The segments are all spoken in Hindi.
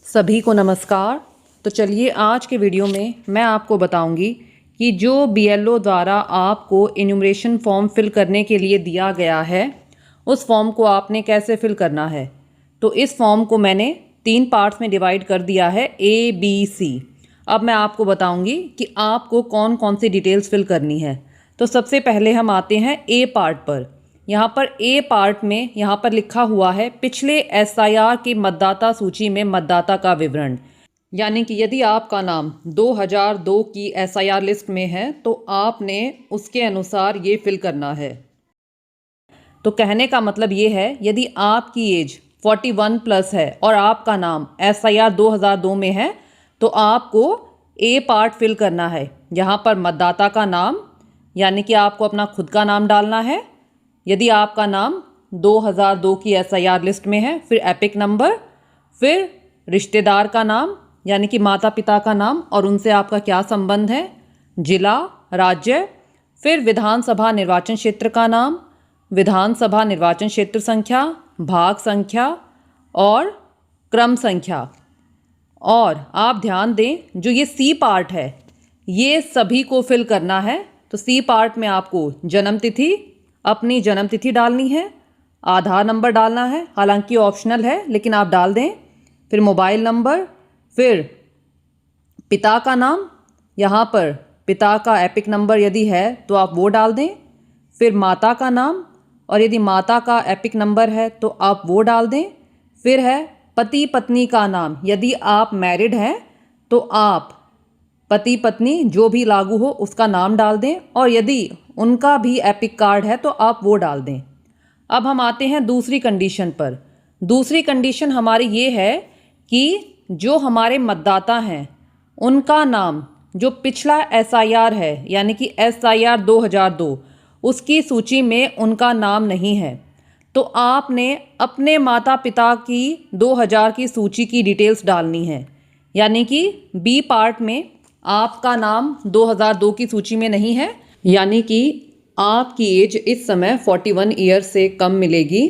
सभी को नमस्कार। तो चलिए आज के वीडियो में मैं आपको बताऊंगी कि जो बीएलओ द्वारा आपको इन्यूमरेशन फॉर्म फिल करने के लिए दिया गया है उस फॉर्म को आपने कैसे फिल करना है। तो इस फॉर्म को मैंने 3 पार्ट्स में डिवाइड कर दिया है ABC। अब मैं आपको बताऊंगी कि आपको कौन कौन सी डिटेल्स फिल करनी है। तो सबसे पहले हम आते हैं ए पार्ट पर। यहाँ पर ए पार्ट में यहाँ पर लिखा हुआ है पिछले एसआईआर की मतदाता सूची में मतदाता का विवरण। यानी कि यदि आपका नाम 2002 की एसआईआर लिस्ट में है तो आपने उसके अनुसार ये फिल करना है। तो कहने का मतलब ये है यदि आपकी एज 41 प्लस है और आपका नाम एसआईआर 2002 में है तो आपको ए पार्ट फिल करना है। यहाँ पर मतदाता का नाम यानी कि आपको अपना खुद का नाम डालना है यदि आपका नाम 2002 की एसआईआर लिस्ट में है, फिर एपिक नंबर, फिर रिश्तेदार का नाम यानी कि माता पिता का नाम और उनसे आपका क्या संबंध है, जिला, राज्य, फिर विधानसभा निर्वाचन क्षेत्र का नाम, विधानसभा निर्वाचन क्षेत्र संख्या, भाग संख्या और क्रम संख्या। और आप ध्यान दें जो ये सी पार्ट है ये सभी को फिल करना है। तो सी पार्ट में आपको जन्म तिथि, अपनी जन्म तिथि डालनी है, आधार नंबर डालना है, हालांकि ऑप्शनल है लेकिन आप डाल दें, फिर मोबाइल नंबर, फिर पिता का नाम, यहाँ पर पिता का एपिक नंबर यदि है तो आप वो डाल दें, फिर माता का नाम और यदि माता का एपिक नंबर है तो आप वो डाल दें, फिर है पति पत्नी का नाम, यदि आप मैरिड हैं तो आप पति पत्नी जो भी लागू हो उसका नाम डाल दें और यदि उनका भी एपिक कार्ड है तो आप वो डाल दें। अब हम आते हैं दूसरी कंडीशन पर। दूसरी कंडीशन हमारी ये है कि जो हमारे मतदाता हैं उनका नाम जो पिछला एसआईआर है यानी कि एसआईआर 2002 उसकी सूची में उनका नाम नहीं है तो आपने अपने माता पिता की 2000 की सूची की डिटेल्स डालनी है। यानी कि बी पार्ट में आपका नाम 2002 की सूची में नहीं है यानी कि आपकी एज इस समय 41 ईयर से कम मिलेगी।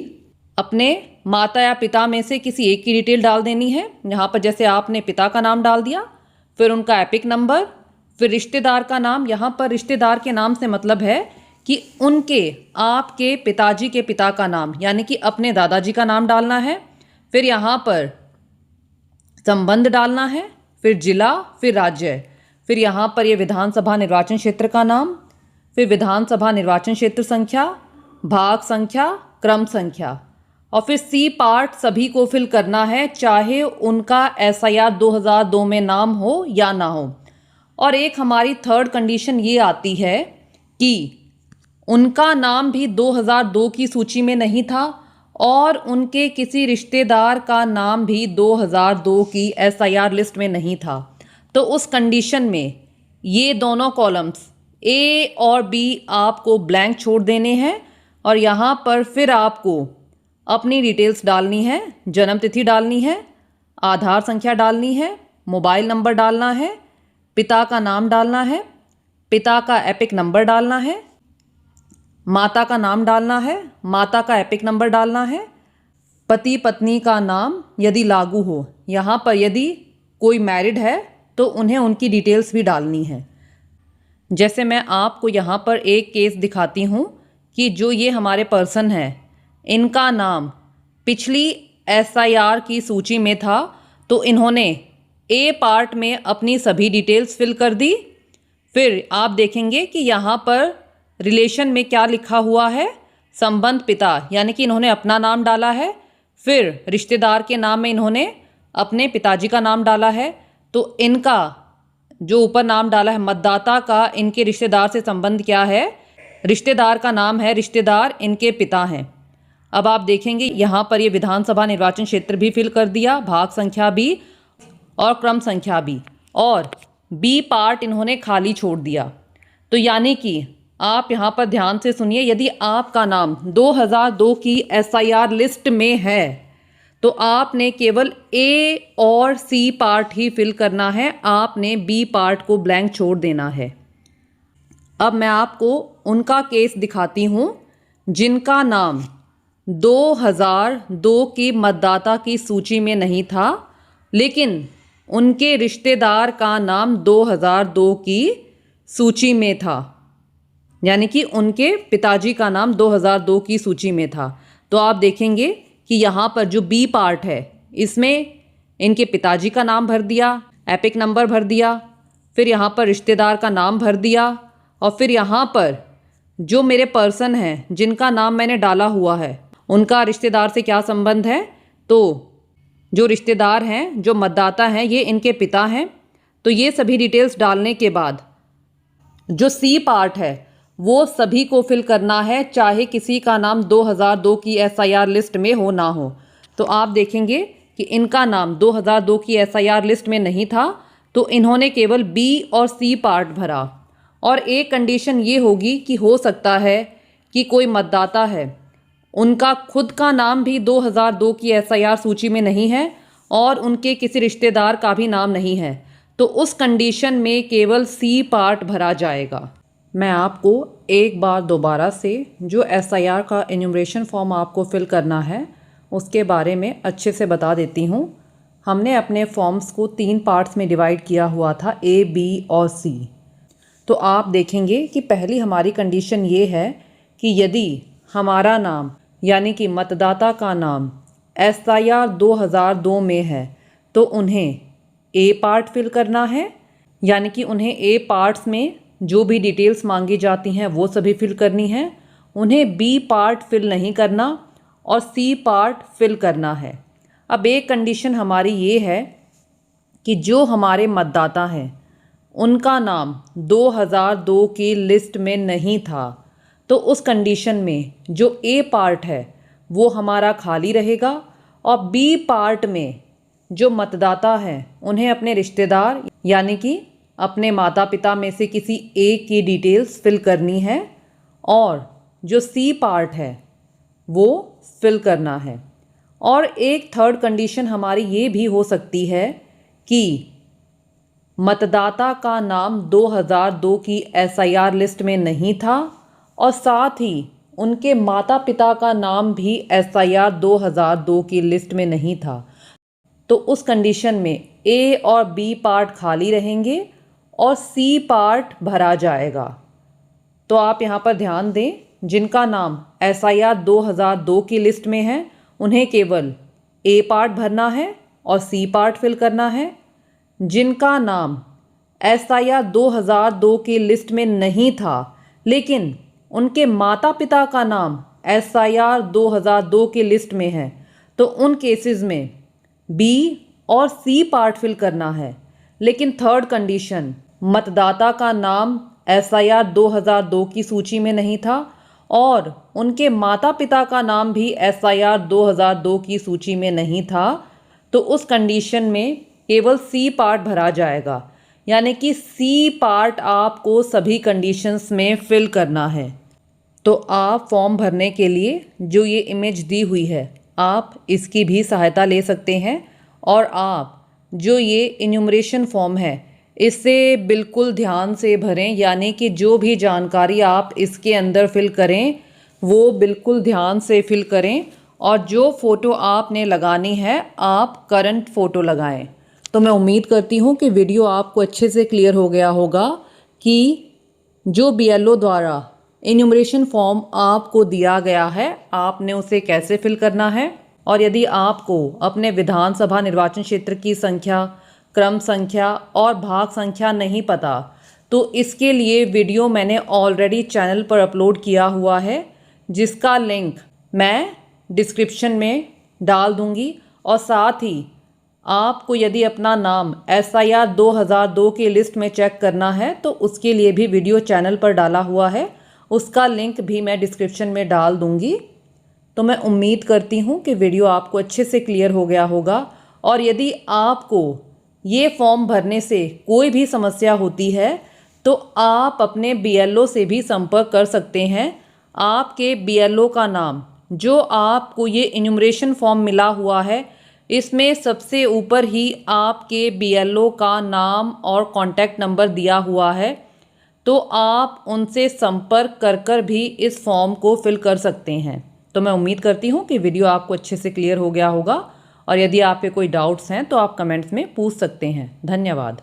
अपने माता या पिता में से किसी एक की डिटेल डाल देनी है। यहाँ पर जैसे आपने पिता का नाम डाल दिया, फिर उनका एपिक नंबर, फिर रिश्तेदार का नाम। यहाँ पर रिश्तेदार के नाम से मतलब है कि उनके आपके पिताजी के पिता का नाम यानी कि अपने दादाजी का नाम डालना है। फिर यहाँ पर संबंध डालना है, फिर जिला, फिर राज्य, फिर यहाँ पर ये विधानसभा निर्वाचन क्षेत्र का नाम, फिर विधानसभा निर्वाचन क्षेत्र संख्या, भाग संख्या, क्रम संख्या और फिर सी पार्ट सभी को फिल करना है चाहे उनका एसआईआर 2002 में नाम हो या ना हो। और एक हमारी थर्ड कंडीशन ये आती है कि उनका नाम भी 2002 की सूची में नहीं था और उनके किसी रिश्तेदार का नाम भी 2002 की एसआईआर लिस्ट में नहीं था। तो उस कंडीशन में ये दोनों कॉलम्स ए और बी आपको ब्लैंक छोड़ देने हैं और यहाँ पर फिर आपको अपनी डिटेल्स डालनी है, जन्म तिथि डालनी है, आधार संख्या डालनी है, मोबाइल नंबर डालना है, पिता का नाम डालना है, पिता का एपिक नंबर डालना है, माता का नाम डालना है, माता का एपिक नंबर डालना है, पति पत्नी का नाम यदि लागू हो, यहाँ पर यदि कोई मैरिड है तो उन्हें उनकी डिटेल्स भी डालनी है। जैसे मैं आपको यहाँ पर एक केस दिखाती हूँ कि जो ये हमारे पर्सन हैं इनका नाम पिछली एसआईआर की सूची में था तो इन्होंने ए पार्ट में अपनी सभी डिटेल्स फिल कर दी। फिर आप देखेंगे कि यहाँ पर रिलेशन में क्या लिखा हुआ है, संबंध पिता यानी कि इन्होंने अपना नाम डाला है। फिर रिश्तेदार के नाम में इन्होंने अपने पिताजी का नाम डाला है तो इनका जो ऊपर नाम डाला है मतदाता का इनके रिश्तेदार से संबंध क्या है, रिश्तेदार का नाम है रिश्तेदार इनके पिता हैं। अब आप देखेंगे यहाँ पर ये विधानसभा निर्वाचन क्षेत्र भी फिल कर दिया, भाग संख्या भी और क्रम संख्या भी, और बी पार्ट इन्होंने खाली छोड़ दिया। तो यानी कि आप यहाँ पर ध्यान से सुनिए, यदि आपका नाम 2002 की एसआईआर लिस्ट में है तो आपने केवल ए और सी पार्ट ही फिल करना है, आपने बी पार्ट को ब्लैंक छोड़ देना है। अब मैं आपको उनका केस दिखाती हूँ जिनका नाम 2002 की मतदाता की सूची में नहीं था लेकिन उनके रिश्तेदार का नाम 2002 की सूची में था, यानी कि उनके पिताजी का नाम 2002 की सूची में था। तो आप देखेंगे कि यहाँ पर जो बी पार्ट है इसमें इनके पिताजी का नाम भर दिया, एपिक नंबर भर दिया, फिर यहाँ पर रिश्तेदार का नाम भर दिया, और फिर यहाँ पर जो मेरे पर्सन हैं जिनका नाम मैंने डाला हुआ है उनका रिश्तेदार से क्या संबंध है। तो जो रिश्तेदार हैं, जो मतदाता हैं, ये इनके पिता हैं। तो ये सभी डिटेल्स डालने के बाद जो सी पार्ट है वो सभी को फिल करना है, चाहे किसी का नाम 2002 की एसआईआर लिस्ट में हो ना हो। तो आप देखेंगे कि इनका नाम 2002 की एसआईआर लिस्ट में नहीं था, तो इन्होंने केवल बी और सी पार्ट भरा। और एक कंडीशन ये होगी कि हो सकता है कि कोई मतदाता है उनका खुद का नाम भी 2002 की एसआईआर सूची में नहीं है और उनके किसी रिश्तेदार का भी नाम नहीं है, तो उस कंडीशन में केवल सी पार्ट भरा जाएगा। मैं आपको एक बार दोबारा से जो एसआईआर का एन्यूमरेशन फॉर्म आपको फिल करना है उसके बारे में अच्छे से बता देती हूँ। हमने अपने फॉर्म्स को 3 पार्ट्स में डिवाइड किया हुआ था, ए, बी और सी। तो आप देखेंगे कि पहली हमारी कंडीशन ये है कि यदि हमारा नाम यानी कि मतदाता का नाम एसआईआर 2002 में है तो उन्हें ए पार्ट फिल करना है, यानी कि उन्हें ए पार्ट्स में जो भी डिटेल्स मांगी जाती हैं वो सभी फिल करनी है। उन्हें बी पार्ट फिल नहीं करना और सी पार्ट फिल करना है। अब एक कंडीशन हमारी ये है कि जो हमारे मतदाता हैं उनका नाम 2002 की लिस्ट में नहीं था, तो उस कंडीशन में जो ए पार्ट है वो हमारा खाली रहेगा और बी पार्ट में जो मतदाता हैं उन्हें अपने रिश्तेदार यानी कि अपने माता पिता में से किसी एक की डिटेल्स फिल करनी है और जो सी पार्ट है वो फिल करना है। और एक थर्ड कंडीशन हमारी ये भी हो सकती है कि मतदाता का नाम 2002 की एसआईआर लिस्ट में नहीं था और साथ ही उनके माता पिता का नाम भी एसआईआर 2002 की लिस्ट में नहीं था, तो उस कंडीशन में ए और बी पार्ट खाली रहेंगे और सी पार्ट भरा जाएगा। तो आप यहाँ पर ध्यान दें, जिनका नाम एसआईआर 2002 की लिस्ट में है उन्हें केवल ए पार्ट भरना है और सी पार्ट फिल करना है। जिनका नाम एसआईआर 2002 की लिस्ट में नहीं था लेकिन उनके माता पिता का नाम एसआईआर 2002 की लिस्ट में है, तो उन केसेस में बी और सी पार्ट फिल करना है। लेकिन थर्ड कंडीशन, मतदाता का नाम एसआईआर 2002 की सूची में नहीं था और उनके माता पिता का नाम भी एसआईआर 2002 की सूची में नहीं था, तो उस कंडीशन में केवल सी पार्ट भरा जाएगा, यानी कि सी पार्ट आपको सभी कंडीशंस में फिल करना है। तो आप फॉर्म भरने के लिए जो ये इमेज दी हुई है आप इसकी भी सहायता ले सकते हैं और आप जो ये इन्यूमरेशन फॉर्म है इसे बिल्कुल ध्यान से भरें, यानी कि जो भी जानकारी आप इसके अंदर फिल करें वो बिल्कुल ध्यान से फिल करें और जो फ़ोटो आपने लगानी है आप करंट फ़ोटो लगाएं। तो मैं उम्मीद करती हूँ कि वीडियो आपको अच्छे से क्लियर हो गया होगा कि जो बीएलओ द्वारा इन्यूमरेशन फॉर्म आपको दिया गया है आपने उसे कैसे फिल करना है। और यदि आपको अपने विधानसभा निर्वाचन क्षेत्र की संख्या, क्रम संख्या और भाग संख्या नहीं पता तो इसके लिए वीडियो मैंने ऑलरेडी चैनल पर अपलोड किया हुआ है, जिसका लिंक मैं डिस्क्रिप्शन में डाल दूंगी। और साथ ही आपको यदि अपना नाम एसआईआर 2002 की लिस्ट में चेक करना है तो उसके लिए भी वीडियो चैनल पर डाला हुआ है, उसका लिंक भी मैं डिस्क्रिप्शन में डाल दूंगी। तो मैं उम्मीद करती हूँ कि वीडियो आपको अच्छे से क्लियर हो गया होगा। और यदि आपको ये फॉर्म भरने से कोई भी समस्या होती है तो आप अपने बीएलओ से भी संपर्क कर सकते हैं। आपके बीएलओ का नाम, जो आपको ये इन्यूमरेशन फॉर्म मिला हुआ है इसमें सबसे ऊपर ही आपके बीएलओ का नाम और कॉन्टैक्ट नंबर दिया हुआ है, तो आप उनसे संपर्क कर भी इस फॉर्म को फिल कर सकते हैं। तो मैं उम्मीद करती हूँ कि वीडियो आपको अच्छे से क्लियर हो गया होगा और यदि आप पे कोई डाउट्स हैं तो आप कमेंट्स में पूछ सकते हैं। धन्यवाद।